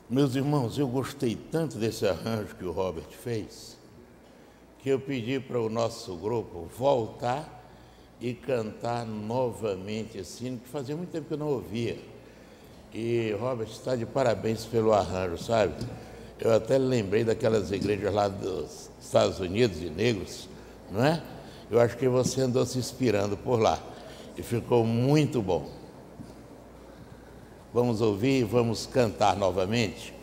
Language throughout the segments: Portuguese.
Meus irmãos, eu gostei tanto desse arranjo que o Robert fez, que eu pedi para o nosso grupo voltar e cantar novamente esse hino, que fazia muito tempo que eu não ouvia. E Robert está de parabéns pelo arranjo, sabe? Eu até lembrei daquelas igrejas lá dos Estados Unidos, de negros, não é? Eu acho que você andou se inspirando por lá e ficou muito bom. Vamos ouvir e vamos cantar novamente.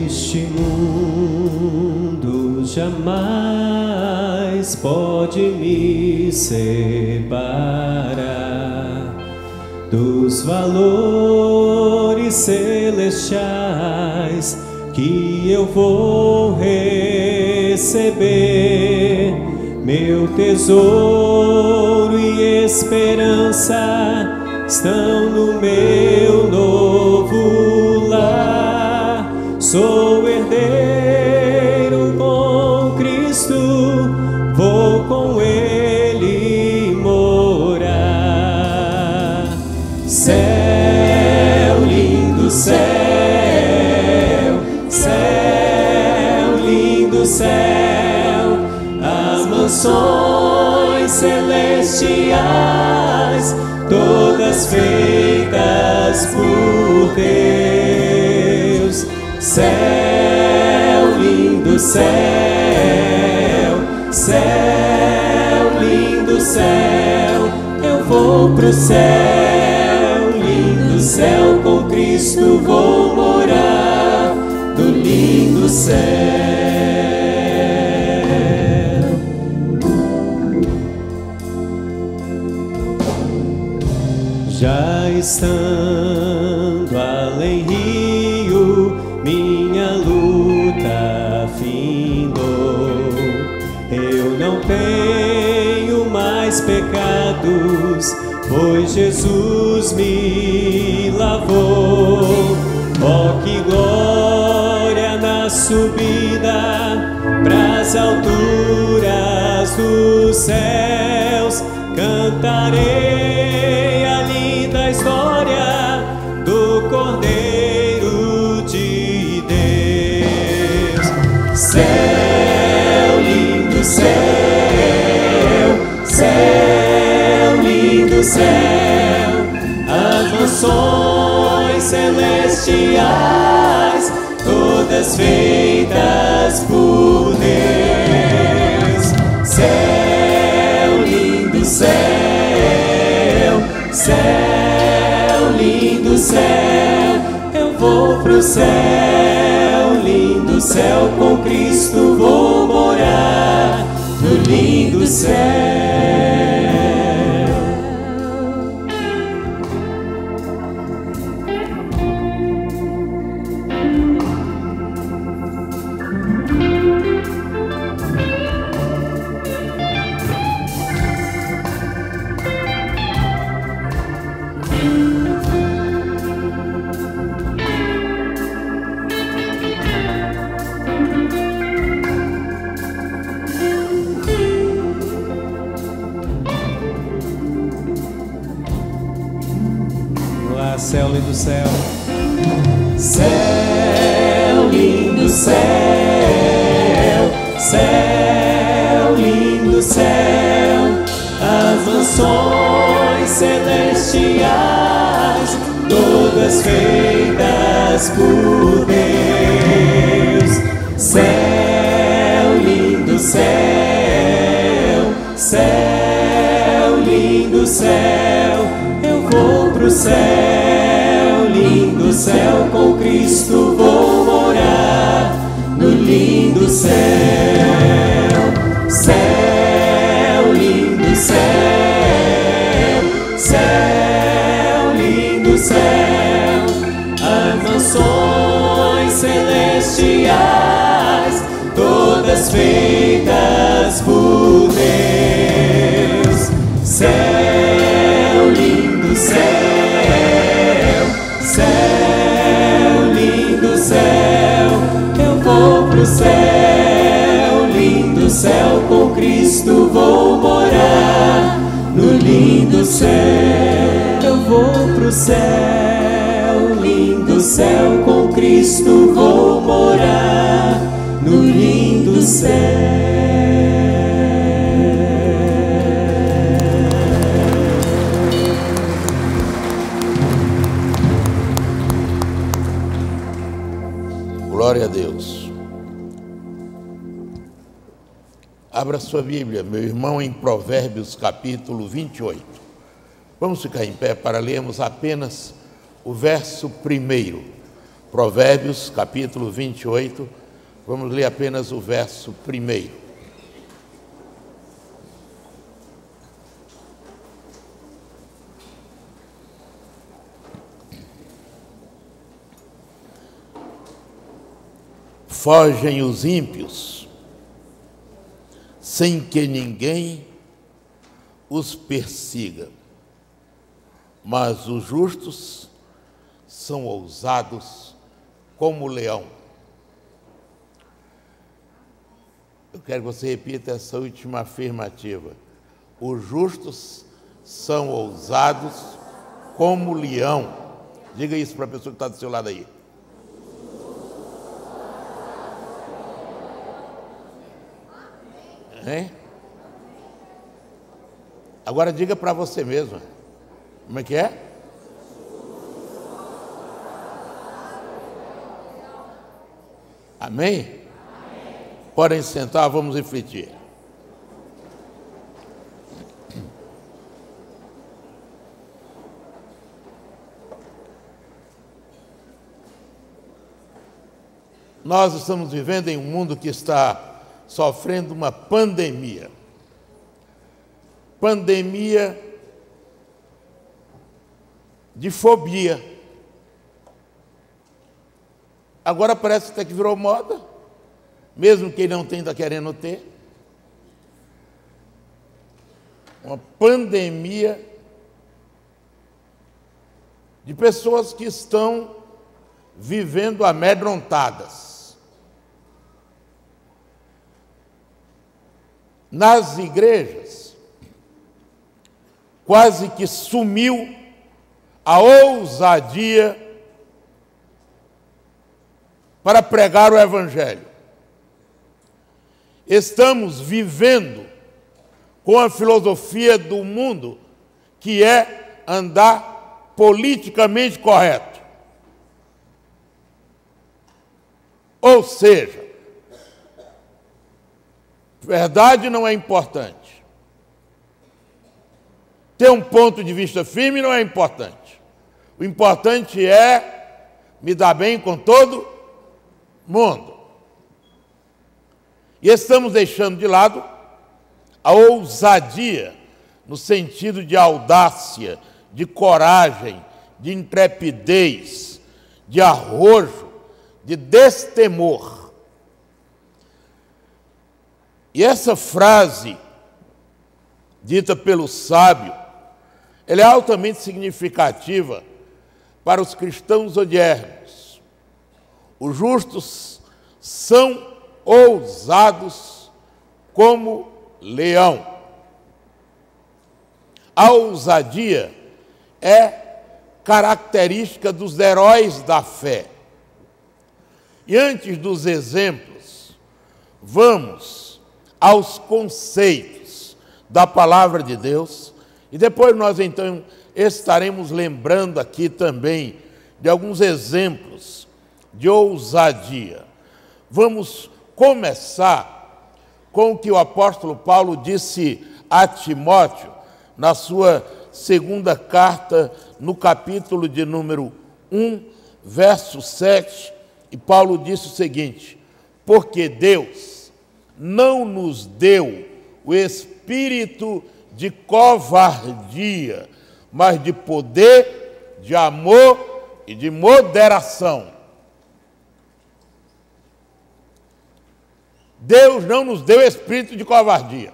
Este mundo jamais pode me separar dos valores celestiais que eu vou receber. Meu tesouro e esperança estão no meu novo lar. Sou herdeiro com Cristo, vou com Ele morar. Céu, lindo céu, céu, lindo céu, as mansões celestiais, todas feitas por Deus. Céu, lindo céu, céu, lindo céu, eu vou pro céu, lindo céu, com Cristo vou morar no lindo céu. Já estando além rio, minha luta findou. Eu não tenho mais pecados, pois Jesus me lavou. Oh, que glória na subida pras alturas dos céus. Cantarei a linda história do Cordeiro de Deus. Céu, lindo céu, céu, lindo céu, as mansões celestiais, todas feitas por Deus. Céu, lindo céu, céu, lindo céu, eu vou pro céu, lindo céu, com Cristo vou morar no lindo céu. Céu, lindo céu, céu, lindo céu, céu, lindo céu, as mansões celestiais, todas feitas por Deus. Céu, lindo céu, céu, lindo céu, eu vou pro céu, lindo céu, com Cristo vou morar no lindo céu. Céu, lindo céu, celestiais, todas feitas por Deus. Céu, lindo céu, céu, lindo céu, eu vou pro céu, lindo céu, com Cristo vou morar. No lindo céu, eu vou pro céu, lindo céu, com Cristo vou morar. No lindo céu. Glória a Deus. Abra sua Bíblia, meu irmão, em Provérbios capítulo 28. Vamos ficar em pé para lermos apenas o verso 1. Provérbios capítulo 28, vamos ler apenas o verso 1. Fogem os ímpios, sem que ninguém os persiga, mas os justos são ousados como o leão. Eu quero que você repita essa última afirmativa. Os justos são ousados como o leão. Diga isso para a pessoa que está do seu lado aí. Hein? Agora diga para você mesmo. Como é que é? Amém? Amém? Podem sentar, vamos refletir. Nós estamos vivendo em um mundo que está sofrendo uma pandemia. Pandemia de fobia. Agora parece até que virou moda, mesmo quem não tem está querendo ter. Uma pandemia de pessoas que estão vivendo amedrontadas. Nas igrejas, quase que sumiu a ousadia para pregar o Evangelho. Estamos vivendo com a filosofia do mundo, que é andar politicamente correto. Ou seja, verdade não é importante. Ter um ponto de vista firme não é importante. O importante é me dar bem com todo mundo. E estamos deixando de lado a ousadia, no sentido de audácia, de coragem, de intrepidez, de arrojo, de destemor. E essa frase, dita pelo sábio, ela é altamente significativa para os cristãos odiernos. Os justos são ousados como leão. A ousadia é característica dos heróis da fé. E antes dos exemplos, vamos aos conceitos da palavra de Deus, e depois nós então estaremos lembrando aqui também de alguns exemplos de ousadia. Vamos começar com o que o apóstolo Paulo disse a Timóteo na sua segunda carta, no capítulo de número 1, verso 7, e Paulo disse o seguinte: porque Deus não nos deu o espírito de covardia, mas de poder, de amor e de moderação. Deus não nos deu espírito de covardia.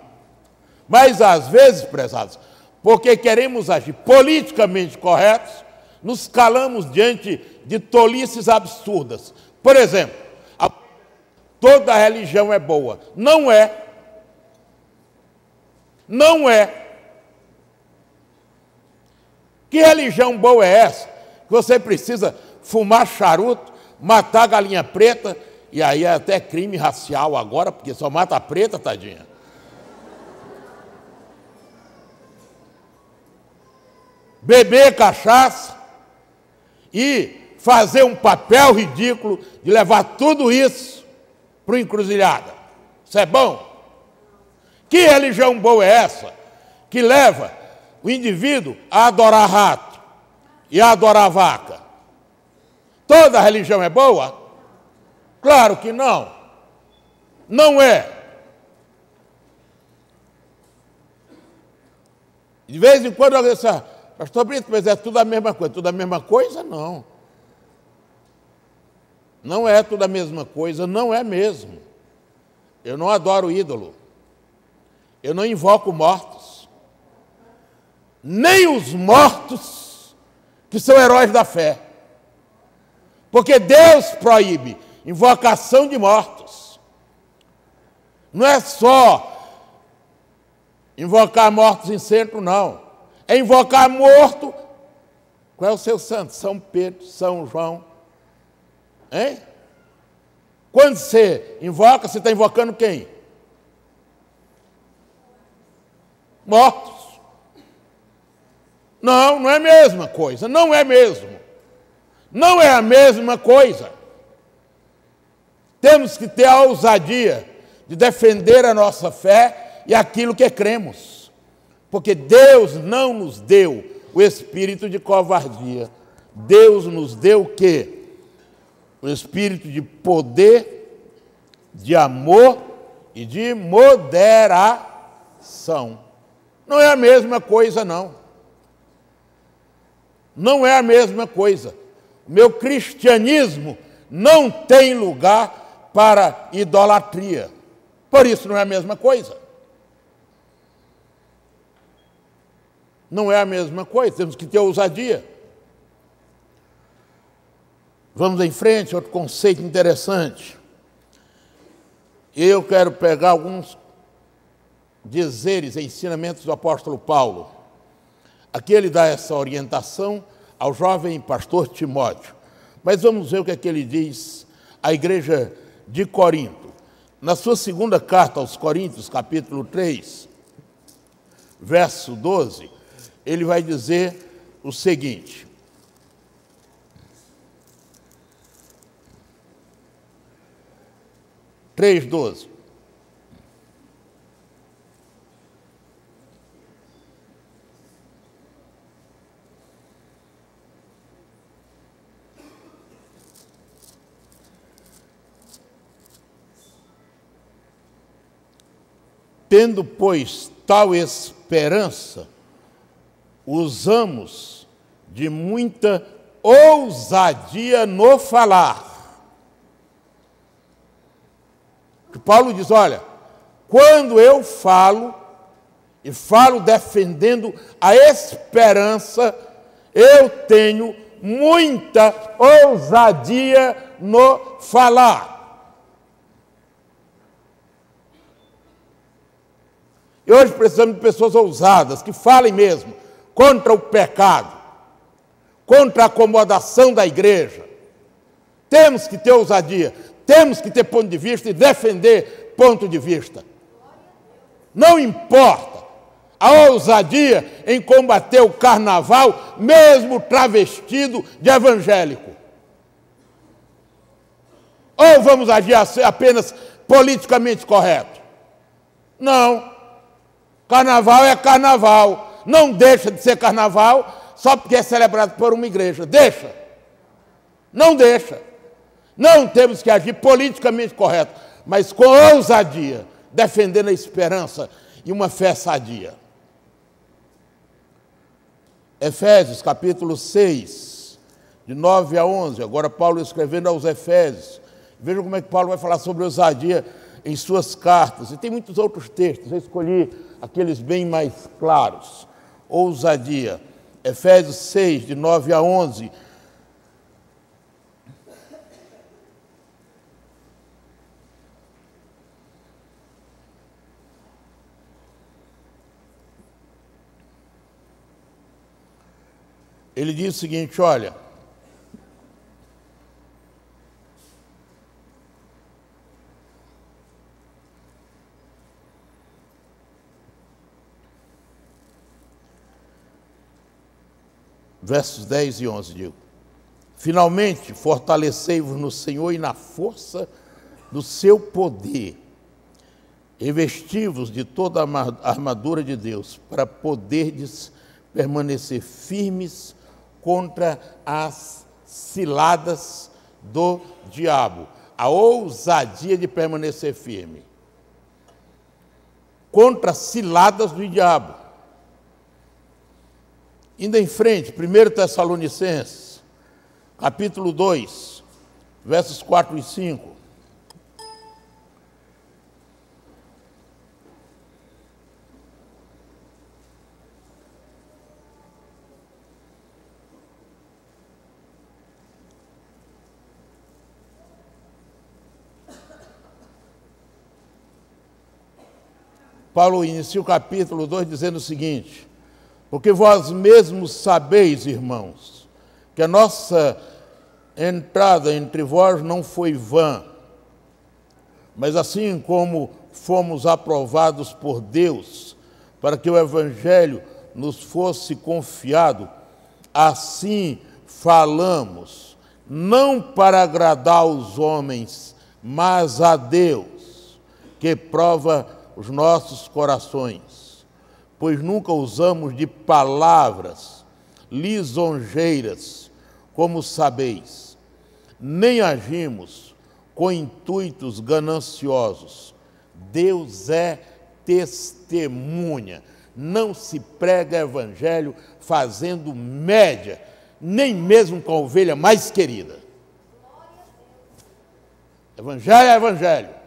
Mas, às vezes, prezados, porque queremos agir politicamente corretos, nos calamos diante de tolices absurdas. Por exemplo, toda religião é boa. Não é. Não é. Que religião boa é essa? Que você precisa fumar charuto, matar galinha preta, e aí é até crime racial agora, porque só mata a preta, tadinha. Beber cachaça e fazer um papel ridículo de levar tudo isso para o encruzilhada. Isso é bom? Que religião boa é essa que leva o indivíduo a adorar rato e a adorar vaca? Toda religião é boa? Claro que não. Não é. De vez em quando alguém diz, pastor Brito, mas é tudo a mesma coisa. Tudo a mesma coisa? Não. Não é tudo a mesma coisa, não é mesmo. Eu não adoro ídolo. Eu não invoco mortos. Nem os mortos que são heróis da fé. Porque Deus proíbe invocação de mortos. Não é só invocar mortos em centro, não. É invocar morto. Qual é o seu santo? São Pedro, São João. Hein? Quando você invoca, você está invocando quem? Mortos. Não, não é a mesma coisa. Não é mesmo. Não é a mesma coisa. Temos que ter a ousadia de defender a nossa fé e aquilo que cremos. Porque Deus não nos deu o espírito de covardia. Deus nos deu o quê? O espírito de poder, de amor e de moderação. Não é a mesma coisa, não. Não é a mesma coisa. O meu cristianismo não tem lugar para idolatria. Por isso não é a mesma coisa. Não é a mesma coisa, temos que ter ousadia. Vamos em frente, outro conceito interessante. Eu quero pegar alguns dizeres, ensinamentos do apóstolo Paulo. Aqui ele dá essa orientação ao jovem pastor Timóteo. Mas vamos ver o que é que ele diz à igreja de Corinto. Na sua segunda carta aos Coríntios, capítulo 3, verso 12, ele vai dizer o seguinte: 3:12. Tendo, pois, tal esperança, usamos de muita ousadia no falar. Paulo diz, olha, quando eu falo, e falo defendendo a esperança, eu tenho muita ousadia no falar. E hoje precisamos de pessoas ousadas, que falem mesmo contra o pecado, contra a acomodação da igreja. Temos que ter ousadia, temos que ter ponto de vista e defender ponto de vista. Não importa a ousadia em combater o carnaval, mesmo travestido de evangélico. Ou vamos agir apenas politicamente correto? Não. Carnaval é carnaval. Não deixa de ser carnaval só porque é celebrado por uma igreja. Deixa. Não deixa. Não temos que agir politicamente correto, mas com ousadia, defendendo a esperança e uma fé sadia. Efésios, capítulo 6, de 9 a 11. Agora Paulo escrevendo aos Efésios. Vejam como é que Paulo vai falar sobre ousadia em suas cartas. E tem muitos outros textos, eu escolhi aqueles bem mais claros. Ousadia, Efésios 6, de 9 a 11. Ele diz o seguinte, olha, versos 10 e 11, digo, finalmente fortalecei-vos no Senhor e na força do seu poder, revesti-vos de toda a armadura de Deus, para poderdes permanecer firmes contra as ciladas do diabo. A ousadia de permanecer firme. Contra as ciladas do diabo. Indo em frente, 1 Tessalonicenses, capítulo 2, versos 4 e 5. Paulo inicia o capítulo 2 dizendo o seguinte, porque vós mesmos sabeis, irmãos, que a nossa entrada entre vós não foi vã, mas assim como fomos aprovados por Deus, para que o Evangelho nos fosse confiado, assim falamos, não para agradar aos homens, mas a Deus, que prova os nossos corações, pois nunca usamos de palavras lisonjeiras, como sabeis, nem agimos com intuitos gananciosos. Deus é testemunha. Não se prega evangelho fazendo média, nem mesmo com a ovelha mais querida. Evangelho é evangelho.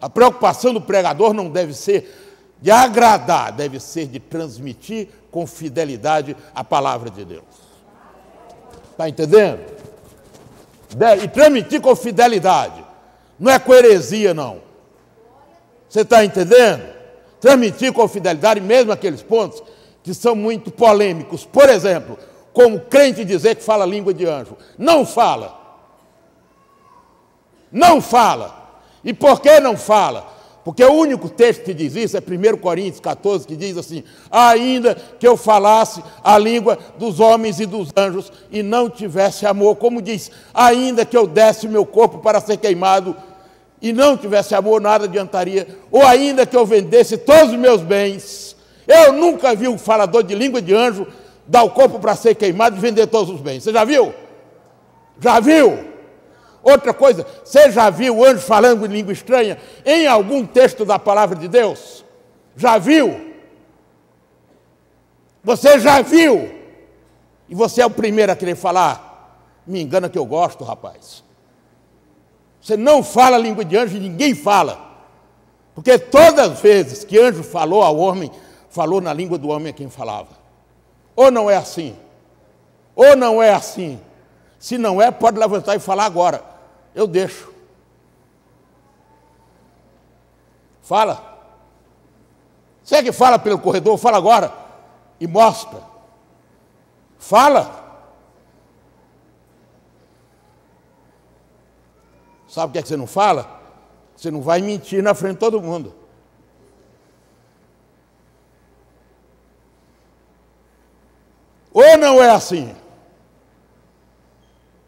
A preocupação do pregador não deve ser de agradar, deve ser de transmitir com fidelidade a palavra de Deus. Está entendendo? E transmitir com fidelidade. Não é com heresia, não. Você está entendendo? Transmitir com fidelidade, mesmo aqueles pontos que são muito polêmicos. Por exemplo, como crente dizer que fala língua de anjo. Não fala. Não fala. E por que não fala? Porque o único texto que diz isso é 1 Coríntios 14, que diz assim, ainda que eu falasse a língua dos homens e dos anjos e não tivesse amor, como diz, ainda que eu desse o meu corpo para ser queimado e não tivesse amor, nada adiantaria, ou ainda que eu vendesse todos os meus bens, eu nunca vi um falador de língua de anjo dar o corpo para ser queimado e vender todos os bens. Você já viu? Já viu? Outra coisa, você já viu o anjo falando em língua estranha em algum texto da palavra de Deus? Já viu? Você já viu? E você é o primeiro a querer falar? Me engana que eu gosto, rapaz. Você não fala a língua de anjo e ninguém fala. Porque todas as vezes que anjo falou ao homem, falou na língua do homem a quem falava. Ou não é assim? Ou não é assim? Se não é, pode levantar e falar agora. Eu deixo. Fala. Você que fala pelo corredor, fala agora. E mostra. Fala. Sabe o que é que você não fala? Você não vai mentir na frente de todo mundo. Ou não é assim?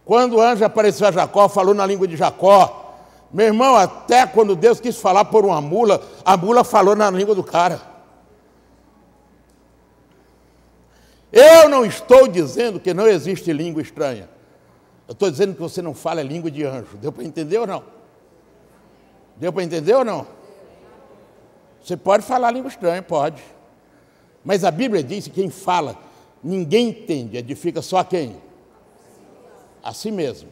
Quando o anjo apareceu a Jacó, falou na língua de Jacó. Meu irmão, até quando Deus quis falar por uma mula, a mula falou na língua do cara. Eu não estou dizendo que não existe língua estranha. Eu estou dizendo que você não fala a língua de anjo. Deu para entender ou não? Deu para entender ou não? Você pode falar língua estranha, pode. Mas a Bíblia diz que quem fala, ninguém entende, edifica só quem? A si mesmo.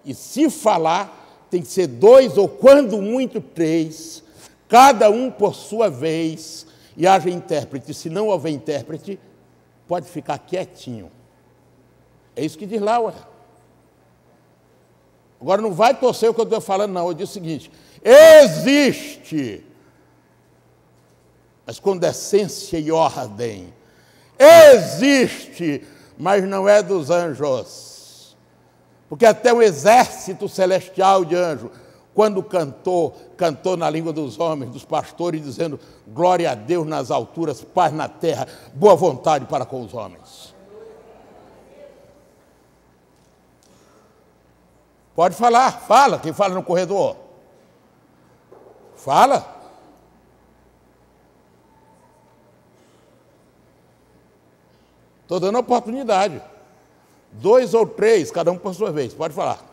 E se falar, tem que ser 2 ou, quando muito, 3, cada um por sua vez, e haja intérprete. Se não houver intérprete, pode ficar quietinho. É isso que diz lá, ué. Agora não vai torcer o que eu estou falando, não. Eu digo o seguinte: existe, mas com decência e ordem. Existe, mas não é dos anjos. Porque até o exército celestial de anjos, quando cantou na língua dos homens, dos pastores, dizendo: glória a Deus nas alturas, paz na terra, boa vontade para com os homens. Pode falar, fala, quem fala no corredor. Fala. Estou dando oportunidade. 2 ou 3, cada um por sua vez. Pode falar.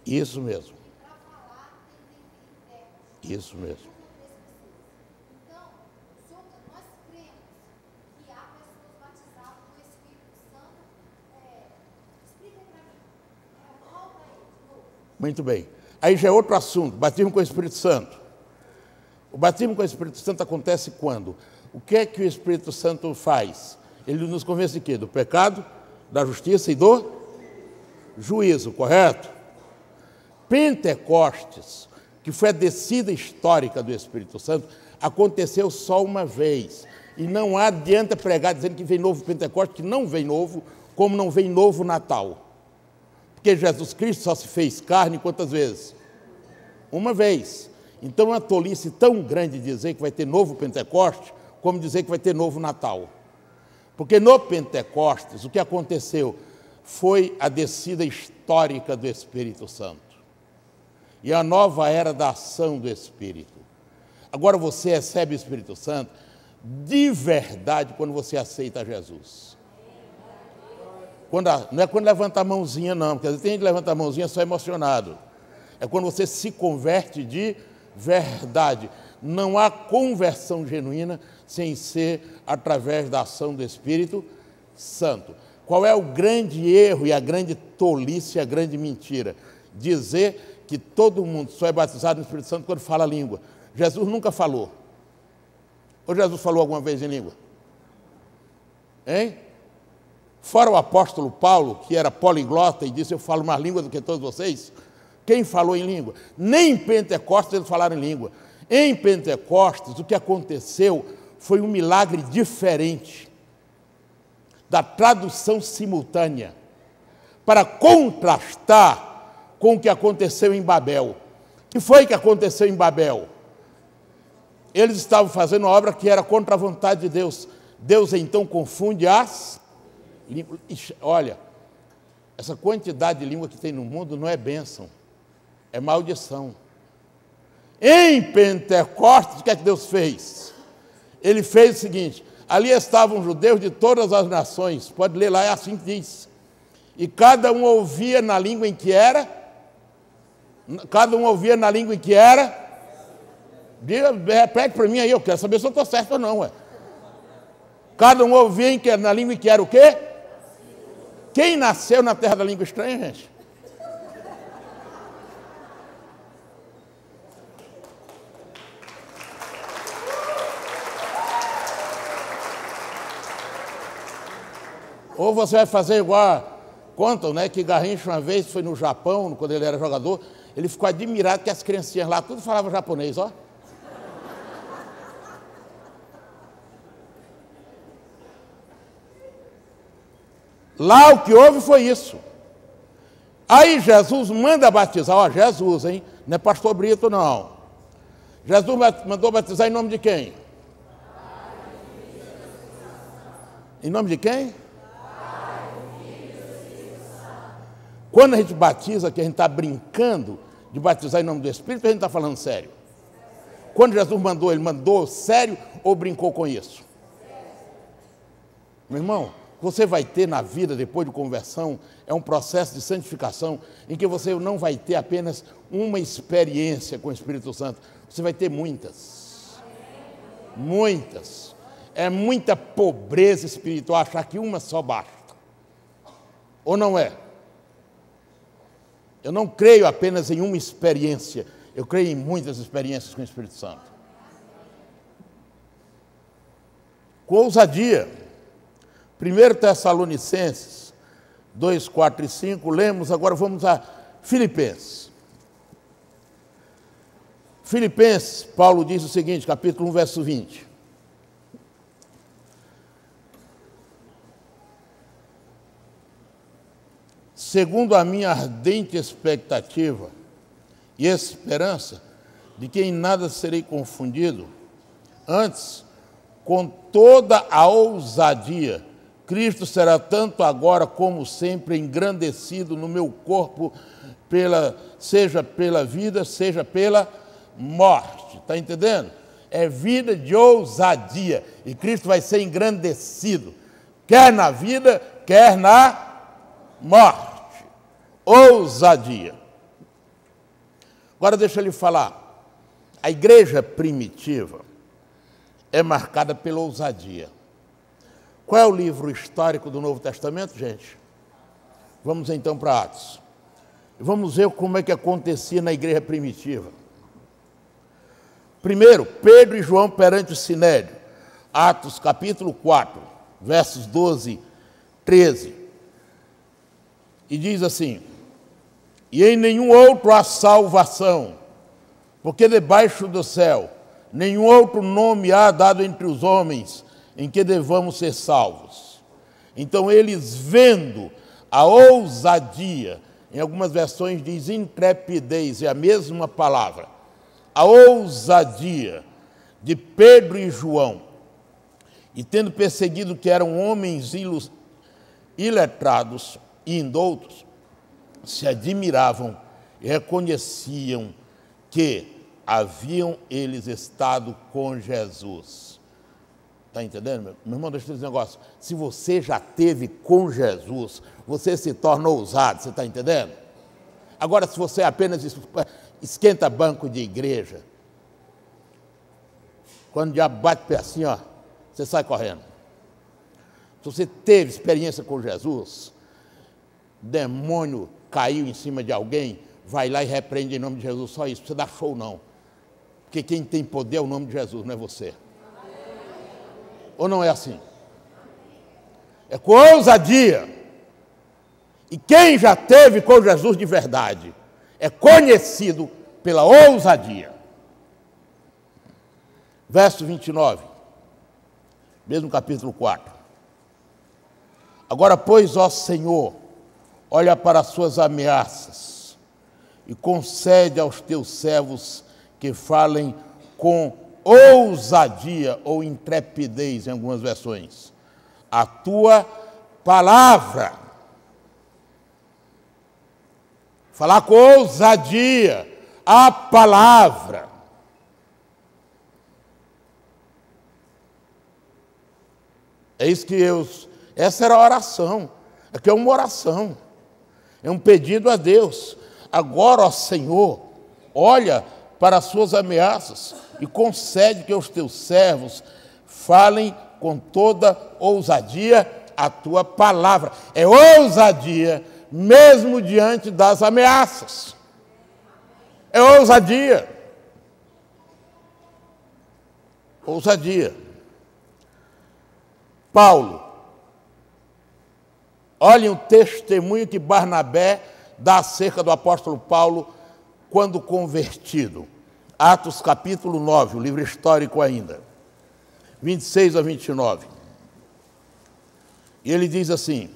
Isso mesmo. Isso mesmo. Então, nós cremos que há pessoas batizadas no Espírito Santo. Explica para mim. Volta aí de novo. Muito bem. Aí já é outro assunto, batismo com o Espírito Santo. O batismo com o Espírito Santo acontece quando? O que é que o Espírito Santo faz? Ele nos convence de quê? Do pecado, da justiça e do juízo, correto? Pentecostes, que foi a descida histórica do Espírito Santo, aconteceu só uma vez. E não adianta pregar dizendo que vem novo Pentecostes, que não vem novo, como não vem novo Natal. Porque Jesus Cristo só se fez carne quantas vezes? Uma vez. Então é uma tolice tão grande dizer que vai ter novo Pentecostes, como dizer que vai ter novo Natal. Porque no Pentecostes, o que aconteceu foi a descida histórica do Espírito Santo. E a nova era da ação do Espírito. Agora você recebe o Espírito Santo de verdade quando você aceita Jesus. Não é quando levanta a mãozinha, não, porque às vezes tem gente que levanta a mãozinha só emocionado. É quando você se converte de verdade. Não há conversão genuína sem ser através da ação do Espírito Santo. Qual é o grande erro e a grande tolice, a grande mentira? Dizer que todo mundo só é batizado no Espírito Santo quando fala a língua. Jesus nunca falou. Ou Jesus falou alguma vez em língua? Hein? Fora o apóstolo Paulo, que era poliglota e disse: eu falo mais língua do que todos vocês. Quem falou em língua? Nem em Pentecostes eles falaram em língua. Em Pentecostes, o que aconteceu foi um milagre diferente da tradução simultânea, para contrastar com o que aconteceu em Babel. O que foi que aconteceu em Babel? Eles estavam fazendo uma obra que era contra a vontade de Deus. Deus então confunde as línguas. Olha, essa quantidade de língua que tem no mundo não é bênção, é maldição. Em Pentecostes, o que é que Deus fez? Ele fez o seguinte: ali estavam judeus de todas as nações, pode ler lá, é assim que diz. E cada um ouvia na língua em que era. Cada um ouvia na língua em que era. Repete para mim aí, eu quero saber se eu estou certo ou não. Ué. Cada um ouvia na língua em que era o quê? Quem nasceu na terra da língua estranha, gente? Ou você vai fazer igual, contam, né, que Garrincha uma vez foi no Japão, quando ele era jogador, ele ficou admirado que as criancinhas lá tudo falavam japonês, ó. Lá o que houve foi isso. Aí Jesus manda batizar, ó, Jesus, hein? Não é pastor Brito, não. Jesus mandou batizar em nome de quem? Em nome de quem? Quando a gente batiza, que a gente está brincando de batizar em nome do Espírito, a gente está falando sério. Quando Jesus mandou, ele mandou sério ou brincou com isso? Meu irmão, você vai ter na vida depois de conversão é um processo de santificação em que você não vai ter apenas uma experiência com o Espírito Santo, você vai ter muitas. Muitas. É muita pobreza espiritual achar que uma só basta. Ou não é? Eu não creio apenas em uma experiência, eu creio em muitas experiências com o Espírito Santo. Com ousadia. 1 Tessalonicenses 2, 4 e 5, lemos, agora vamos a Filipenses. Filipenses, Paulo diz o seguinte, capítulo 1, verso 20. Segundo a minha ardente expectativa e esperança de que em nada serei confundido, antes, com toda a ousadia, Cristo será tanto agora como sempre engrandecido no meu corpo, seja pela vida, seja pela morte. Está entendendo? É vida de ousadia. E Cristo vai ser engrandecido, quer na vida, quer na morte. Ousadia. Agora deixa eu lhe falar. A igreja primitiva é marcada pela ousadia. Qual é o livro histórico do Novo Testamento, gente? Vamos então para Atos. Vamos ver como é que acontecia na igreja primitiva. Primeiro, Pedro e João perante o Sinédrio. Atos capítulo 4, versos 12, 13. E diz assim: e em nenhum outro há salvação, porque debaixo do céu nenhum outro nome há dado entre os homens em que devamos ser salvos. Então eles, vendo a ousadia, em algumas versões diz intrepidez, é a mesma palavra, a ousadia de Pedro e João, e tendo perseguido que eram homens iletrados e indoutos, se admiravam e reconheciam que haviam eles estado com Jesus. Está entendendo? Meu irmão, deixa eu dizer um negócio. Se você já teve com Jesus, você se torna ousado, você está entendendo? Agora, se você apenas esquenta banco de igreja, quando o diabo bate o pé assim, ó, você sai correndo. Se você teve experiência com Jesus, demônio caiu em cima de alguém, vai lá e repreende em nome de Jesus, só isso, você dá show não. Porque quem tem poder é o nome de Jesus, não é você. Ou não é assim? É com ousadia. E quem já teve com Jesus de verdade é conhecido pela ousadia. Verso 29, mesmo capítulo 4. Agora, pois, ó Senhor, olha para as suas ameaças e concede aos teus servos que falem com ousadia ou intrepidez, em algumas versões, a tua palavra. Falar com ousadia, a palavra. É isso que essa era a oração. Aqui é uma oração. É um pedido a Deus. Agora, ó Senhor, olha para as suas ameaças e concede que os teus servos falem com toda ousadia a tua palavra. É ousadia mesmo diante das ameaças. É ousadia. Ousadia. Paulo, olhem o testemunho que Barnabé dá acerca do apóstolo Paulo quando convertido. Atos capítulo 9, o livro histórico ainda, 26 a 29. E ele diz assim: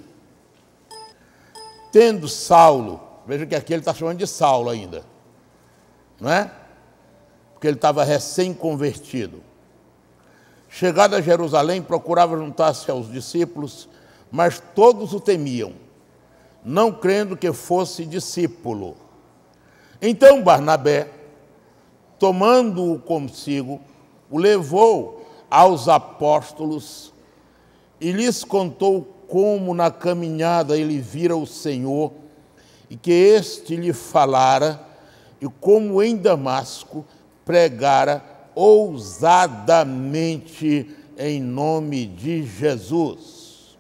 tendo Saulo, veja que aqui ele está chamando de Saulo ainda, não é? Porque ele estava recém-convertido. Chegado a Jerusalém, procurava juntar-se aos discípulos, mas todos o temiam, não crendo que fosse discípulo. Então Barnabé, tomando-o consigo, o levou aos apóstolos e lhes contou como na caminhada ele vira o Senhor, e que este lhe falara, e como em Damasco pregara ousadamente em nome de Jesus.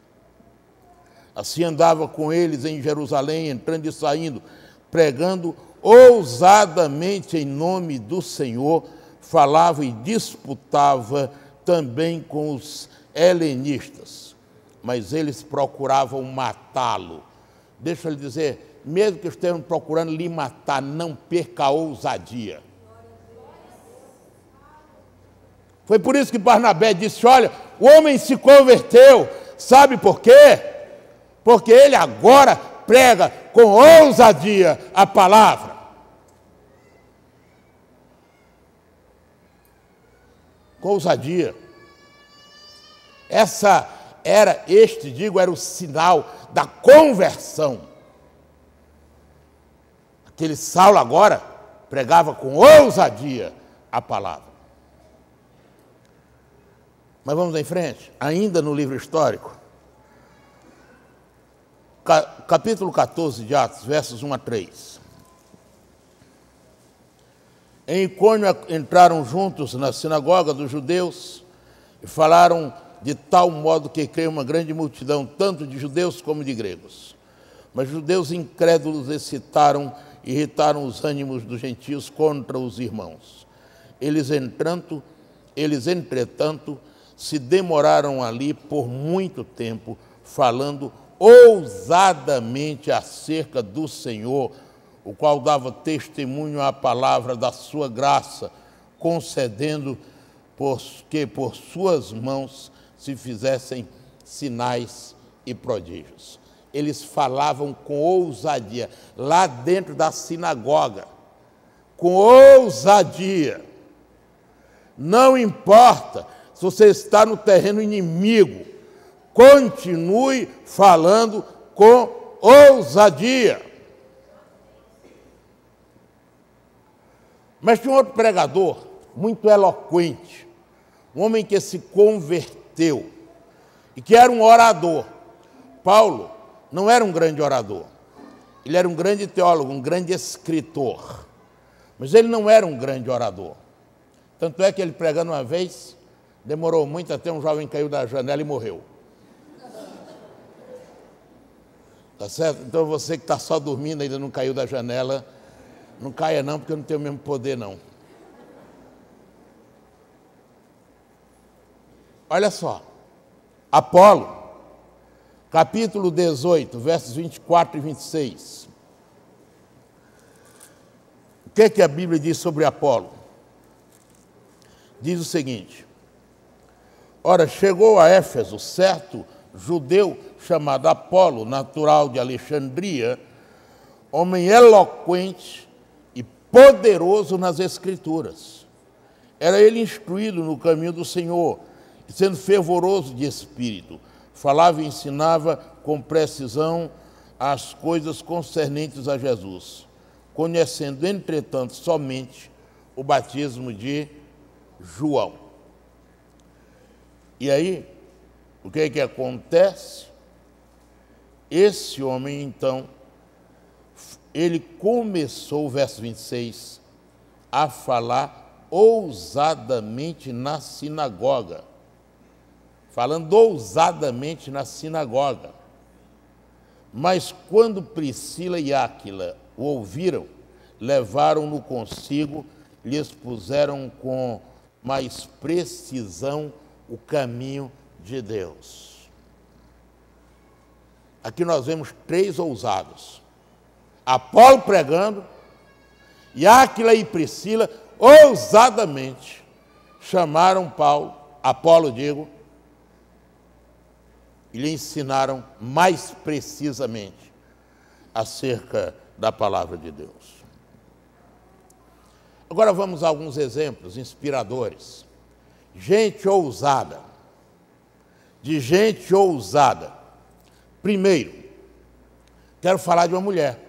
Assim andava com eles em Jerusalém, entrando e saindo, pregando ousadamente em nome do Senhor, falava e disputava também com os helenistas, mas eles procuravam matá-lo. Deixa eu lhe dizer, mesmo que estejam procurando lhe matar, não perca a ousadia. Foi por isso que Barnabé disse, olha, o homem se converteu, sabe por quê? Porque ele agora prega com ousadia a palavra. Com ousadia. Era o sinal da conversão. Aquele Saulo agora pregava com ousadia a palavra. Mas vamos em frente, ainda no livro histórico. Capítulo 14 de Atos, versos 1 a 3. Em Icônio entraram juntos na sinagoga dos judeus e falaram de tal modo que creio uma grande multidão, tanto de judeus como de gregos. Mas judeus incrédulos irritaram os ânimos dos gentios contra os irmãos. Eles, entretanto, se demoraram ali por muito tempo, falando ousadamente acerca do Senhor, o qual dava testemunho à palavra da sua graça, concedendo que por suas mãos se fizessem sinais e prodígios. Eles falavam com ousadia, lá dentro da sinagoga, com ousadia. Não importa se você está no terreno inimigo, continue falando com ousadia. Mas tinha um outro pregador, muito eloquente, um homem que se converteu e que era um orador. Paulo não era um grande orador, ele era um grande teólogo, um grande escritor, mas ele não era um grande orador. Tanto é que ele pregando uma vez, demorou muito, até um jovem caiu da janela e morreu. Tá certo? Então você que está só dormindo, ainda não caiu da janela, não caia não, porque eu não tenho o mesmo poder não. Olha só, Apolo, capítulo 18, versos 24 e 26. O que a Bíblia diz sobre Apolo? Diz o seguinte: ora, chegou a Éfeso certo judeu chamado Apolo, natural de Alexandria, homem eloquente e poderoso nas Escrituras. Era ele instruído no caminho do Senhor, e sendo fervoroso de espírito, falava e ensinava com precisão as coisas concernentes a Jesus, conhecendo, entretanto, somente o batismo de João. E aí, o que é que acontece? Esse homem, então, ele começou, verso 26, a falar ousadamente na sinagoga. Falando ousadamente na sinagoga. Mas quando Priscila e Áquila o ouviram, levaram-no consigo, lhe expuseram com mais precisão o caminho de Deus. Aqui nós vemos três ousados. Apolo pregando, e Áquila e Priscila ousadamente chamaram Apolo, e lhe ensinaram mais precisamente acerca da palavra de Deus. Agora vamos a alguns exemplos inspiradores. Gente ousada. De gente ousada. Primeiro, quero falar de uma mulher.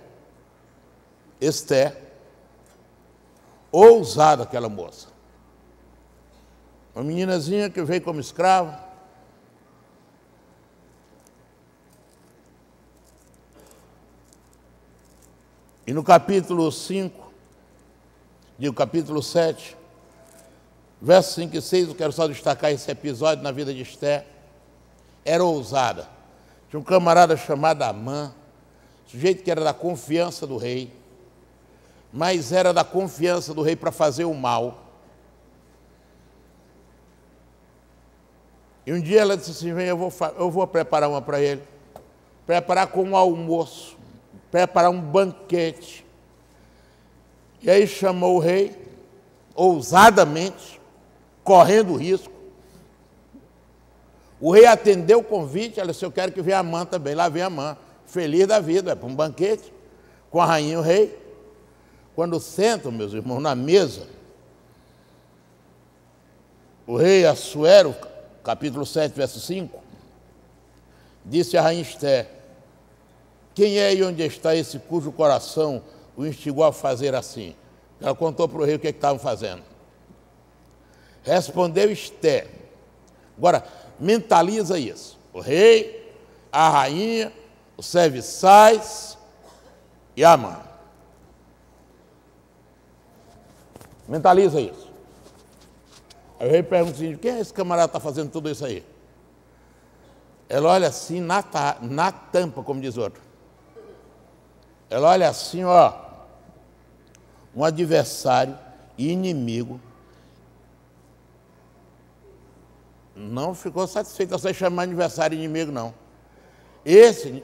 Esther. Ousada aquela moça. Uma meninazinha que veio como escrava. E no capítulo 5, o capítulo 7, versos 5 e 6, eu quero só destacar esse episódio na vida de Esther. Era ousada. Tinha um camarada chamado Amã, sujeito que era da confiança do rei, mas era da confiança do rei para fazer o mal. E um dia ela disse assim, eu vou preparar uma para ele, preparar com um almoço, preparar um banquete. E aí chamou o rei, ousadamente, correndo risco. O rei atendeu o convite, ela disse, eu quero que venha Amã também. Lá vem Amã, feliz da vida, para um banquete, com a rainha e o rei. Quando sentam, meus irmãos, na mesa, o rei Assuero, capítulo 7, verso 5, disse a rainha Esther, quem é e onde está esse cujo coração o instigou a fazer assim? Ela contou para o rei o que estavam fazendo. Respondeu Esther. Agora, mentaliza isso. O rei, a rainha, os serviçais e a Amã. Mentaliza isso. Aí o rei pergunta assim, quem é esse camarada que está fazendo tudo isso aí? Ela olha assim na tampa, como diz outro. Ela olha assim, ó, um adversário e inimigo. Não ficou satisfeito você chamar de adversário e inimigo, não. Esse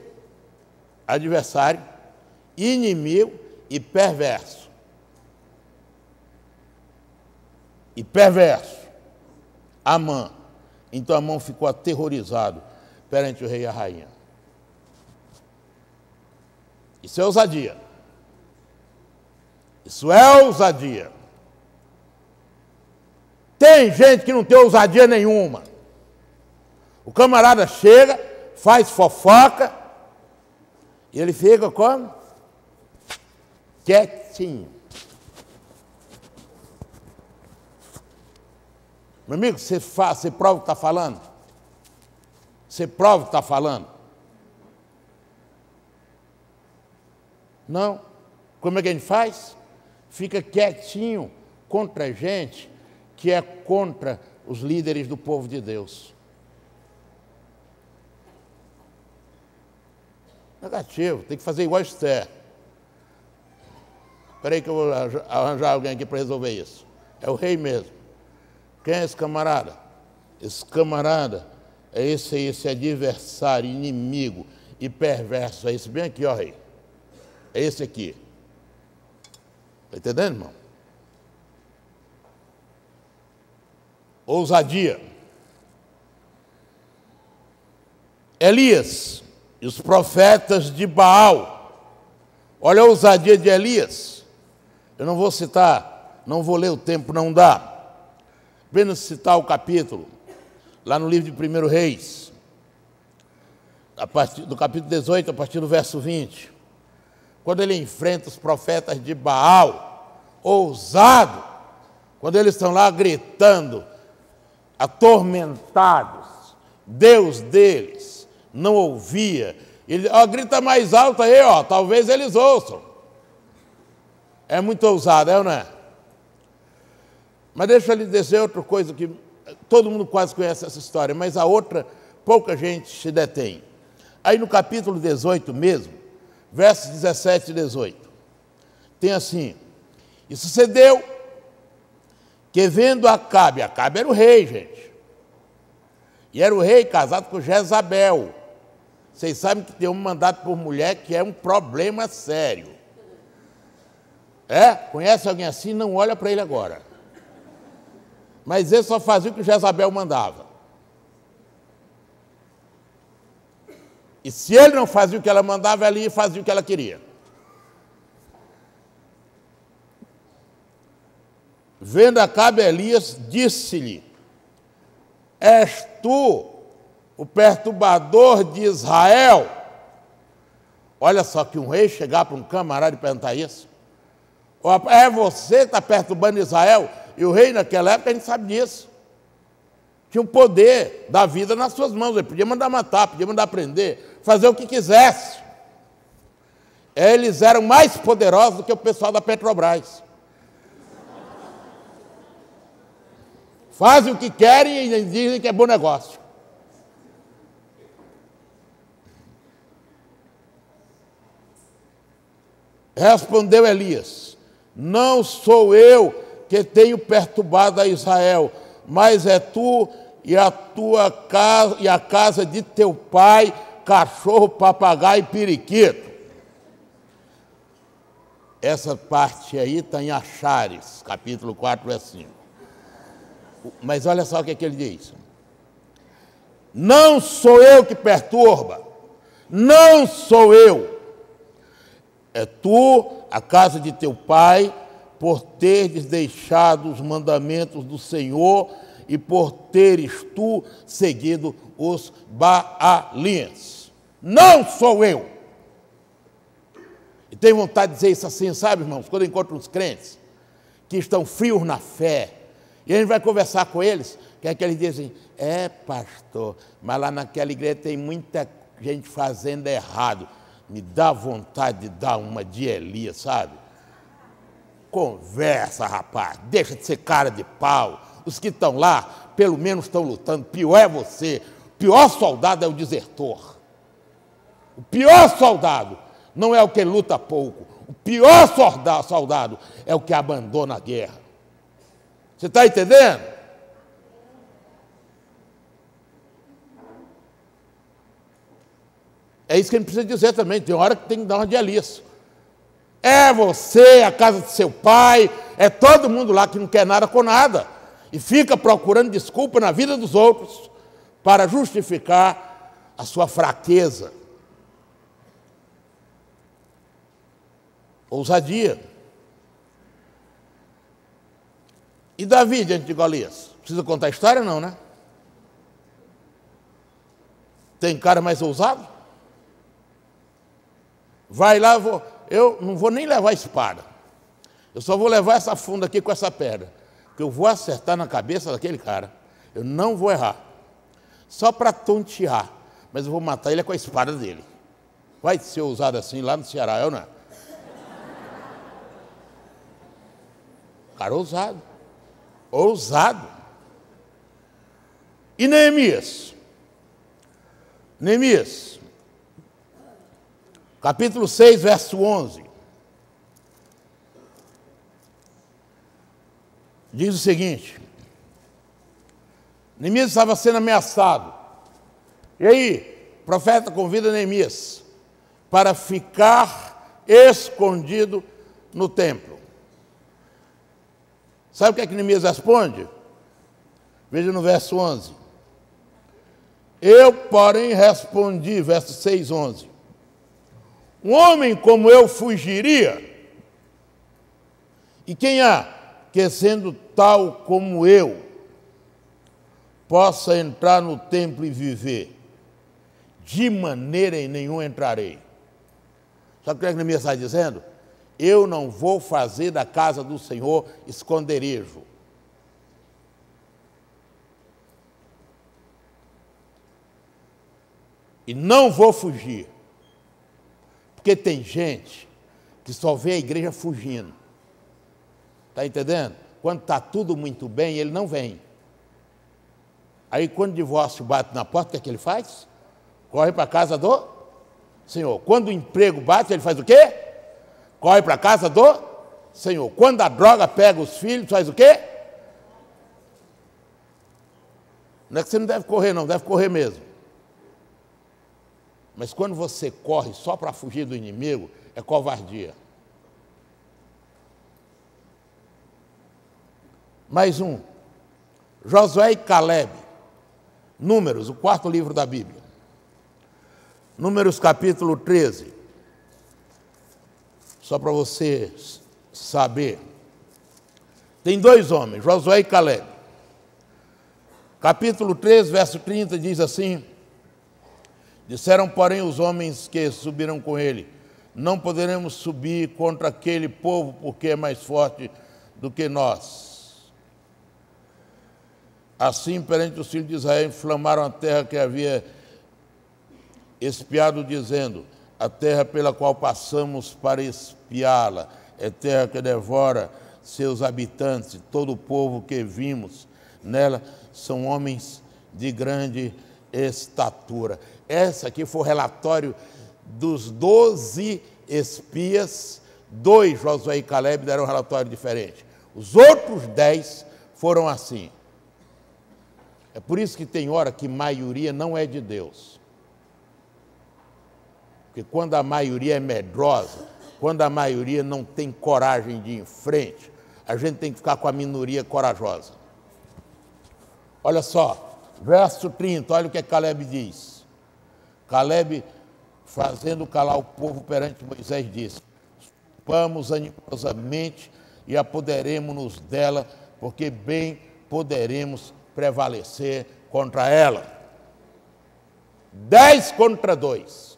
adversário, inimigo e perverso. E perverso. Amã. Então Amã ficou aterrorizado perante o rei e a rainha. Isso é ousadia. Isso é ousadia. Tem gente que não tem ousadia nenhuma. O camarada chega, faz fofoca, e ele fica como? Quietinho. Meu amigo, você prova o que está falando? Você prova o que está falando? Não. Como é que a gente faz? Fica quietinho contra a gente que é contra os líderes do povo de Deus. Negativo, tem que fazer igual a Esther. Espera aí que eu vou arranjar alguém aqui para resolver isso. É o rei mesmo. Quem é esse camarada? Esse camarada é esse aí, esse adversário, inimigo e perverso. É esse bem aqui, ó, rei. É esse aqui. Está entendendo, irmão? Ousadia. Elias e os profetas de Baal. Olha a ousadia de Elias. Eu não vou citar, não vou ler, o tempo não dá. Apenas citar o capítulo, lá no livro de 1 Reis, a partir do capítulo 18, a partir do verso 20. Quando ele enfrenta os profetas de Baal, ousado, quando eles estão lá gritando, atormentados, Deus deles não ouvia. Ele grita mais alto aí, ó, talvez eles ouçam. É muito ousado, é ou não é? Mas deixa eu lhe dizer outra coisa que todo mundo quase conhece essa história, mas a outra pouca gente se detém. Aí no capítulo 18 mesmo, versos 17 e 18, tem assim, e sucedeu que vendo Acabe era o rei, gente, e era o rei casado com Jezabel. Vocês sabem que tem um mandato por mulher que é um problema sério. Conhece alguém assim? Não olha para ele agora. Mas ele só fazia o que Jezabel mandava. E se ele não fazia o que ela mandava, ela ia fazer o que ela queria. Vendo Acabe, Elias disse-lhe, és tu o perturbador de Israel? Olha só, que um rei chegar para um camarada e perguntar isso. É você que está perturbando Israel? E o rei naquela época, a gente sabe disso. Tinha o poder da vida nas suas mãos. Ele podia mandar matar, podia mandar prender, fazer o que quisesse. Eles eram mais poderosos do que o pessoal da Petrobras. Fazem o que querem e dizem que é bom negócio. Respondeu Elias: não sou eu que tenho perturbado a Israel, mas é tu e a tua casa e a casa de teu pai, cachorro, papagaio e periquito. Essa parte aí está em Achares, capítulo 4, versículo 5. Mas olha só o que ele diz. Não sou eu que perturba, não sou eu. É tu, a casa de teu pai, por teres deixado os mandamentos do Senhor e por teres tu seguido os Baalins. Não sou eu. E tenho vontade de dizer isso assim, sabe, irmãos? Quando eu encontro uns crentes que estão frios na fé, e a gente vai conversar com eles, que é que eles dizem: pastor, mas lá naquela igreja tem muita gente fazendo errado. Me dá vontade de dar uma de Elias, sabe? Conversa, rapaz, deixa de ser cara de pau. Os que estão lá, pelo menos estão lutando. Pior é você. O pior soldado é o desertor. O pior soldado não é o que luta pouco. O pior soldado é o que abandona a guerra. Você está entendendo? É isso que a gente precisa dizer também. Tem hora que tem que dar uma de Elias. É você, a casa de seu pai, é todo mundo lá que não quer nada com nada e fica procurando desculpa na vida dos outros para justificar a sua fraqueza. Ousadia. E Davi diante de Golias? Precisa contar a história, não, né? Tem cara mais ousado? Vai lá, eu não vou nem levar a espada. Eu só vou levar essa funda aqui com essa pedra. Que eu vou acertar na cabeça daquele cara. Eu não vou errar. Só para tontear. Mas eu vou matar ele com a espada dele. Vai ser ousado assim lá no Ceará, eu não é? Cara ousado. Ousado. E Neemias? Neemias, capítulo 6, verso 11. Diz o seguinte: Neemias estava sendo ameaçado. E aí, o profeta convida Neemias para ficar escondido no templo. Sabe o que é que Neemias responde? Veja no verso 11. Eu, porém, respondi, verso 6, 11. Um homem como eu fugiria? E quem há que, sendo tal como eu, possa entrar no templo e viver? De maneira nenhuma entrarei. Sabe o que Neemias está dizendo? Eu não vou fazer da casa do Senhor esconderijo. E não vou fugir. Porque tem gente que só vê a igreja fugindo. Está entendendo? Quando está tudo muito bem, ele não vem. Aí quando o divórcio bate na porta, o que é que ele faz? Corre para a casa do Senhor. Quando o emprego bate, ele faz o quê? Corre para a casa do Senhor. Quando a droga pega os filhos, faz o quê? Não é que você não deve correr, não, deve correr mesmo. Mas quando você corre só para fugir do inimigo, é covardia. Mais um. Josué e Caleb. Números, o 4º livro da Bíblia. Números capítulo 13. Só para você saber. Tem 2 homens, Josué e Caleb. Capítulo 13, verso 30 diz assim: disseram, porém, os homens que subiram com ele: não poderemos subir contra aquele povo, porque é mais forte do que nós. Assim, perante os filhos de Israel, inflamaram a terra que havia espiado, dizendo: a terra pela qual passamos para espiá-la é terra que devora seus habitantes, todo o povo que vimos nela são homens de grande estatura. Esse aqui foi o relatório dos 12 espias. 2, Josué e Caleb, deram um relatório diferente. Os outros 10 foram assim. É por isso que tem hora que maioria não é de Deus. Porque quando a maioria é medrosa, quando a maioria não tem coragem de ir em frente, a gente tem que ficar com a minoria corajosa. Olha só, verso 30, olha o que Caleb diz. Caleb, fazendo calar o povo perante Moisés, disse: vamos animosamente e apoderemo-nos dela, porque bem poderemos prevalecer contra ela. 10 contra 2.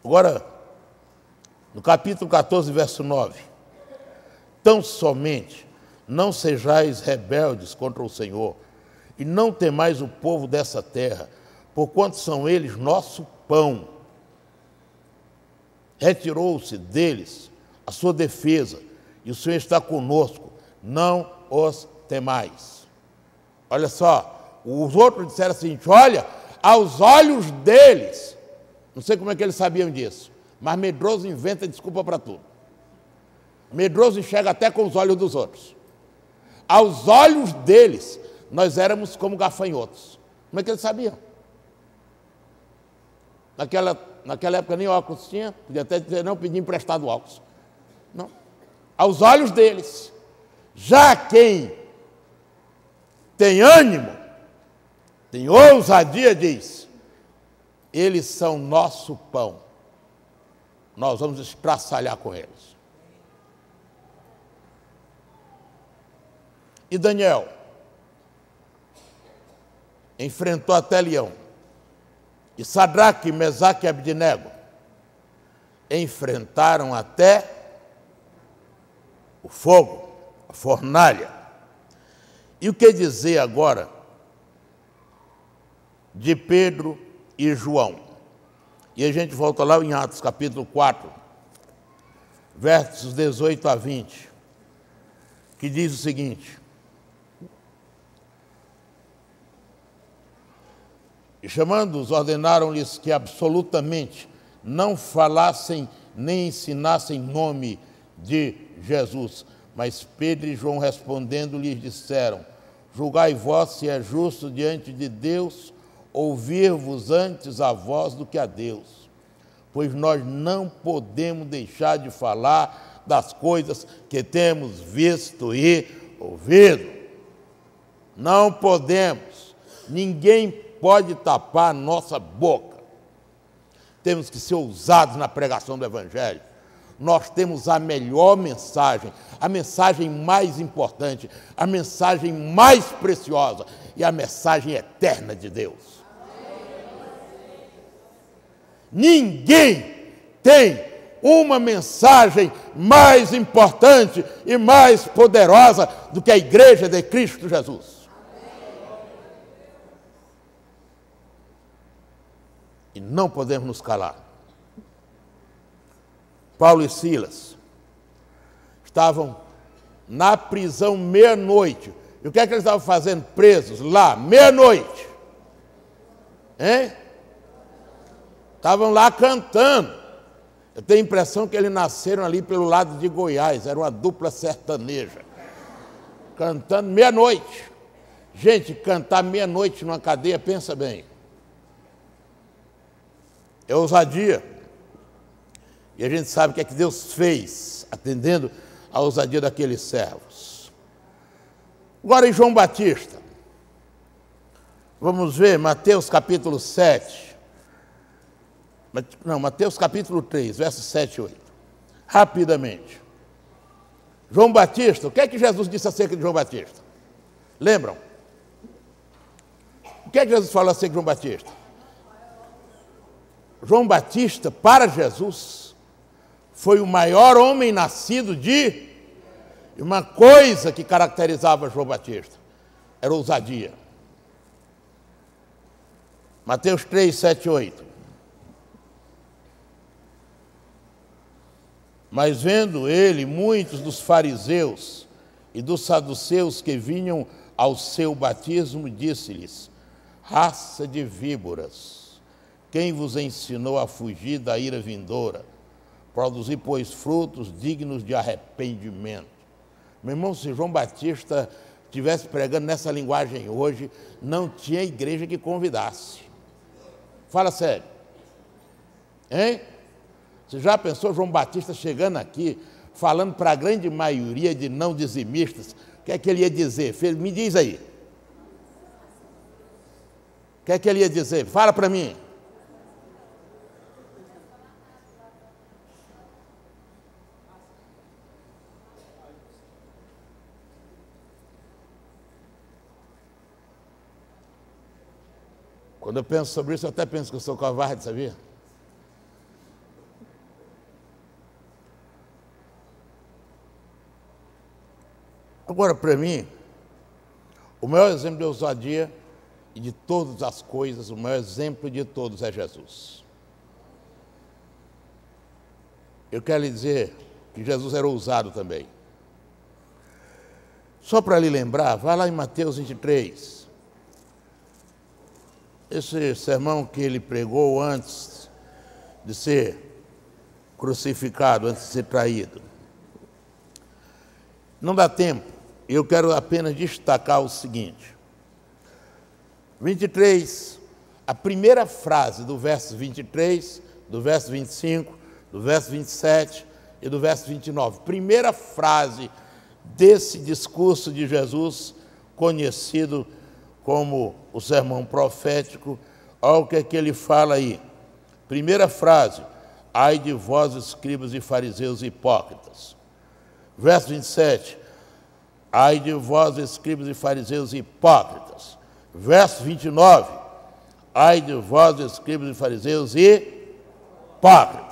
Agora, no capítulo 14, verso 9. Tão somente não sejais rebeldes contra o Senhor, e não temais o povo dessa terra, porquanto são eles nosso pão. Retirou-se deles a sua defesa, e o Senhor está conosco, não os temais. Olha só, os outros disseram assim: olha, aos olhos deles, não sei como é que eles sabiam disso, mas medroso inventa desculpa para tudo. Medroso enxerga até com os olhos dos outros. Aos olhos deles, nós éramos como gafanhotos. Como é que eles sabiam? Naquela época nem óculos tinha, podia até dizer, não, pedir emprestado óculos. Não. Aos olhos deles. Já quem tem ânimo, tem ousadia, diz: eles são nosso pão. Nós vamos estraçalhar com eles. E Daniel enfrentou até Leão. E Sadraque, Mesaque e Abdenego enfrentaram até o fogo, a fornalha. E o que dizer agora de Pedro e João? E a gente volta lá em Atos capítulo 4, versos 18 a 20, que diz o seguinte: e chamando-os, ordenaram-lhes que absolutamente não falassem nem ensinassem nome de Jesus. Mas Pedro e João respondendo lhes disseram: julgai vós se é justo diante de Deus ouvir-vos antes a vós do que a Deus, pois nós não podemos deixar de falar das coisas que temos visto e ouvido. Não podemos, ninguém pode tapar a nossa boca. Temos que ser ousados na pregação do Evangelho. Nós temos a melhor mensagem, a mensagem mais importante, a mensagem mais preciosa e a mensagem eterna de Deus. Ninguém tem uma mensagem mais importante e mais poderosa do que a Igreja de Cristo Jesus. E não podemos nos calar. Paulo e Silas estavam na prisão meia-noite. E o que é que eles estavam fazendo presos lá, meia-noite? Hein? Estavam lá cantando. Eu tenho a impressão que eles nasceram ali pelo lado de Goiás, era uma dupla sertaneja. Cantando meia-noite. Gente, cantar meia-noite numa cadeia, pensa bem. É ousadia. E a gente sabe o que é que Deus fez, atendendo à ousadia daqueles servos. Agora em João Batista. Vamos ver Mateus capítulo 7. Não, Mateus capítulo 3, versos 7 e 8. Rapidamente. João Batista, o que é que Jesus disse acerca de João Batista? Lembram? O que é que Jesus falou acerca de João Batista? João Batista, para Jesus, foi o maior homem nascido de... E uma coisa que caracterizava João Batista era ousadia. Mateus 3, 7, 8. Mas vendo ele muitos dos fariseus e dos saduceus que vinham ao seu batismo, disse-lhes: raça de víboras, quem vos ensinou a fugir da ira vindoura? Produzir, pois, frutos dignos de arrependimento. Meu irmão, se João Batista estivesse pregando nessa linguagem hoje, não tinha igreja que convidasse. Fala sério. Hein? Você já pensou João Batista chegando aqui, falando para a grande maioria de não dizimistas, o que é que ele ia dizer? Me diz aí. O que é que ele ia dizer? Fala para mim. Quando eu penso sobre isso, eu até penso que eu sou covarde, sabia? Agora, para mim, o maior exemplo de ousadia e de todas as coisas, o maior exemplo de todos é Jesus. Eu quero lhe dizer que Jesus era ousado também. Só para lhe lembrar, vai lá em Mateus 23. Esse sermão que ele pregou antes de ser crucificado, antes de ser traído. Não dá tempo, eu quero apenas destacar o seguinte. 23, a primeira frase do verso 23, do verso 25, do verso 27 e do verso 29. Primeira frase desse discurso de Jesus, conhecido como o sermão profético. Olha o que é que ele fala aí. Primeira frase: ai de vós, escribas e fariseus hipócritas. Verso 27, ai de vós, escribas e fariseus hipócritas. Verso 29, ai de vós, escribas e fariseus hipócritas.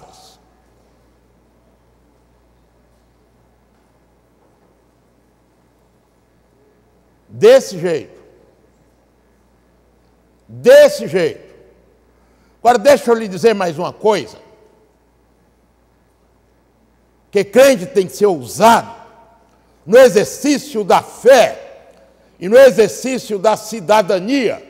Desse jeito. Desse jeito. Agora deixa eu lhe dizer mais uma coisa. Que crente tem que ser ousado no exercício da fé e no exercício da cidadania.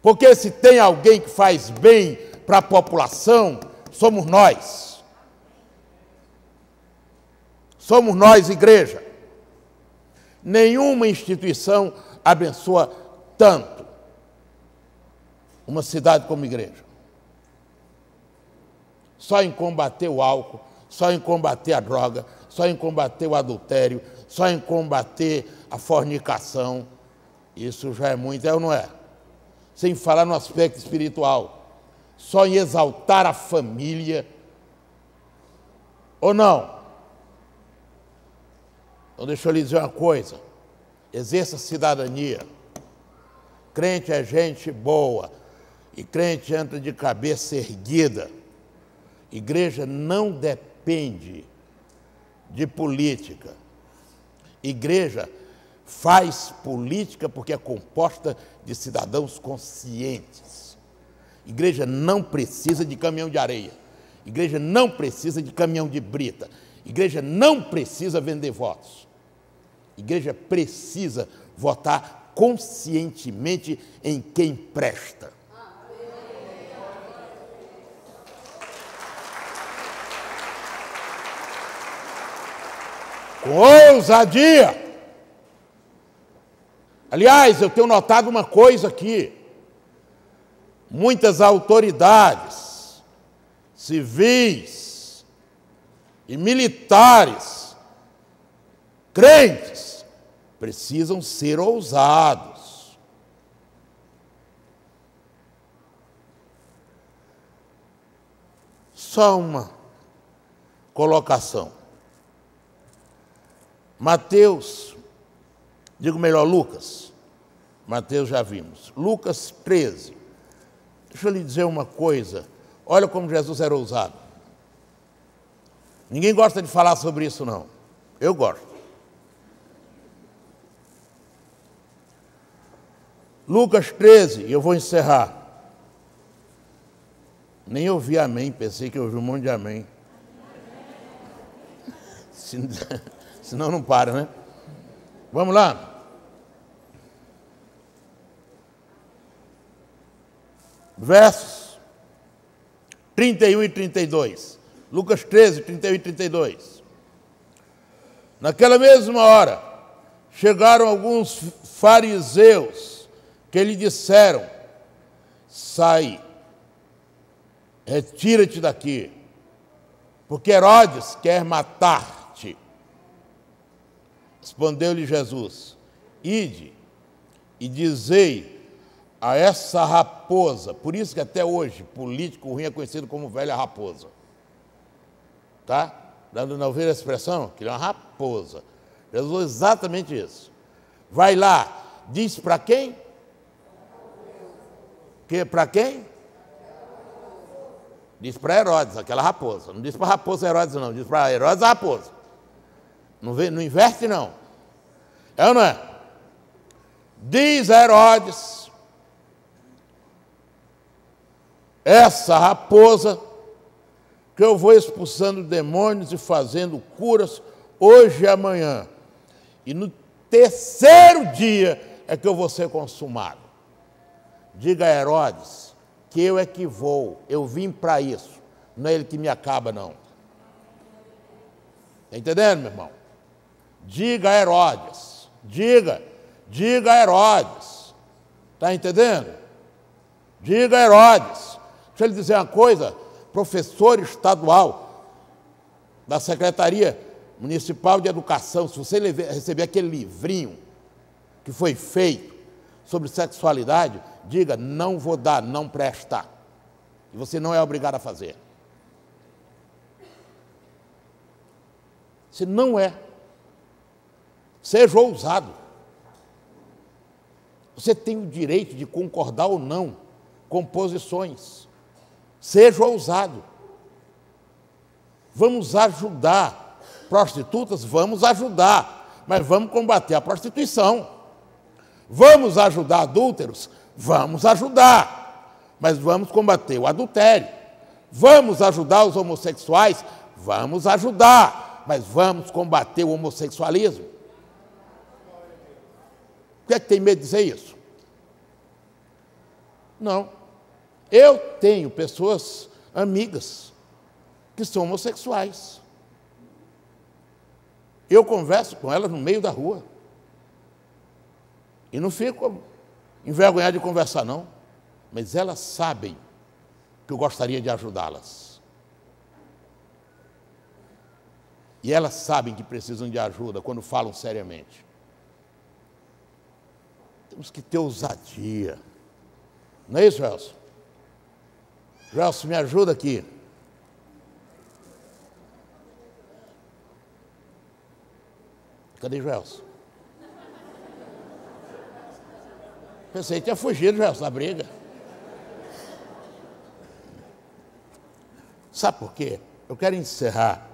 Porque se tem alguém que faz bem para a população, somos nós. Somos nós, igreja. Nenhuma instituição abençoa tanto uma cidade como igreja. Só em combater o álcool, só em combater a droga, só em combater o adultério, só em combater a fornicação. Isso já é muito, é ou não é? Sem falar no aspecto espiritual. Só em exaltar a família. Ou não? Então deixa eu lhe dizer uma coisa. Exerça cidadania. Crente é gente boa. E crente entra de cabeça erguida. Igreja não depende de política. Igreja faz política porque é composta de cidadãos conscientes. Igreja não precisa de caminhão de areia. Igreja não precisa de caminhão de brita. Igreja não precisa vender votos. Igreja precisa votar conscientemente em quem presta. Com ousadia. Aliás, eu tenho notado uma coisa aqui. Muitas autoridades civis e militares, crentes, precisam ser ousados. Só uma colocação. Mateus, digo melhor Lucas, Mateus já vimos. Lucas 13. Deixa eu lhe dizer uma coisa. Olha como Jesus era ousado. Ninguém gosta de falar sobre isso, não. Eu gosto. Lucas 13, e eu vou encerrar. Nem ouvi amém, pensei que eu ouvi um monte de amém. Senão não para, né? Vamos lá. Versos 31 e 32. Lucas 13, 31 e 32. Naquela mesma hora, chegaram alguns fariseus que lhe disseram: sai, retira-te daqui, porque Herodes quer matar-te. Respondeu-lhe Jesus: ide e dizei a essa raposa, por isso que até hoje político ruim é conhecido como velha raposa, tá? Dando não ouvir a expressão, que ele é uma raposa. Jesus falou exatamente isso. Vai lá, diz para quem? Para quem? Diz para Herodes, aquela raposa. Não diz para a raposa Herodes, não. Diz para Herodes a raposa. Não inverte, não. É ou não é? Diz a Herodes, essa raposa, que eu vou expulsando demônios e fazendo curas hoje e amanhã. E no terceiro dia é que eu vou ser consumado. Diga a Herodes que eu é que vou, eu vim para isso, não é ele que me acaba, não. Está entendendo, meu irmão? Diga a Herodes, diga a Herodes. Está entendendo? Diga a Herodes. Deixa eu lhe dizer uma coisa, professor estadual da Secretaria Municipal de Educação, se você receber aquele livrinho que foi feito sobre sexualidade, diga: não vou dar, não presta. E você não é obrigado a fazer. Você não é. Seja ousado. Você tem o direito de concordar ou não com posições. Seja ousado. Vamos ajudar. Prostitutas, vamos ajudar, mas vamos combater a prostituição. Vamos ajudar adúlteros? Vamos ajudar, mas vamos combater o adultério. Vamos ajudar os homossexuais? Vamos ajudar, mas vamos combater o homossexualismo. Por que é que tem medo de dizer isso? Não. Eu tenho pessoas amigas que são homossexuais. Eu converso com elas no meio da rua. E não fico envergonhado de conversar, não. Mas elas sabem que eu gostaria de ajudá-las. E elas sabem que precisam de ajuda quando falam seriamente. Temos que ter ousadia. Não é isso, Gelson? Gelson, me ajuda aqui. Cadê Gelson? Pensei que tinha fugido, Gelson, da briga. Sabe por quê? Eu quero encerrar.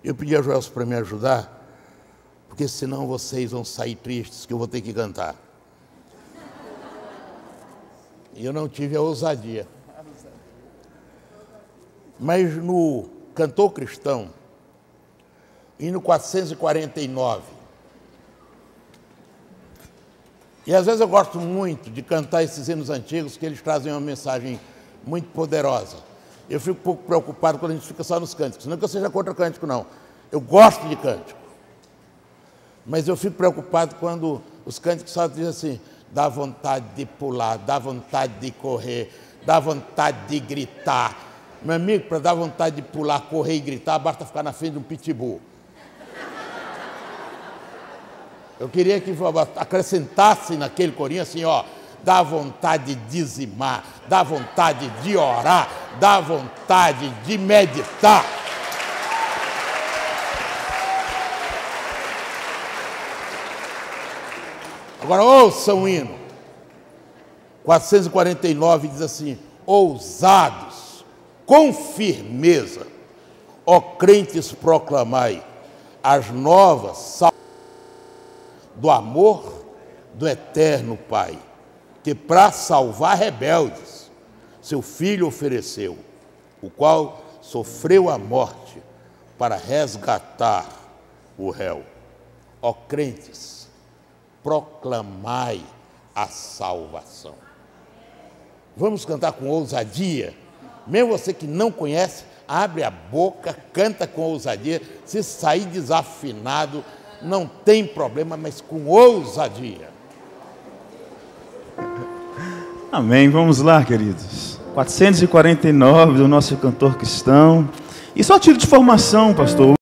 Eu pedi a Gelson para me ajudar, porque senão vocês vão sair tristes, que eu vou ter que cantar. E eu não tive a ousadia. Mas no Cantor Cristão, hino 449. E às vezes eu gosto muito de cantar esses hinos antigos, que eles trazem uma mensagem muito poderosa. Eu fico um pouco preocupado quando a gente fica só nos cânticos. Não que eu seja contra cântico, não. Eu gosto de cântico. Mas eu fico preocupado quando os cânticos só dizem assim: dá vontade de pular, dá vontade de correr, dá vontade de gritar. Meu amigo, para dar vontade de pular, correr e gritar, basta ficar na frente de um pitbull. Eu queria que acrescentassem naquele corinho assim, ó: dá vontade de dizimar, dá vontade de orar, dá vontade de meditar. Agora ouçam o hino. 449 diz assim: ousados, com firmeza, ó crentes, proclamai as novas salvações do amor do eterno Pai. que para salvar rebeldes, seu Filho ofereceu, o qual sofreu a morte para resgatar o réu. Ó crentes, proclamai a salvação. Vamos cantar com ousadia? Mesmo você que não conhece, abre a boca, canta com ousadia. Se sair desafinado, não tem problema, mas com ousadia. Amém. Vamos lá, queridos. 449 do nosso cantor cristão. E só tiro de formação, pastor.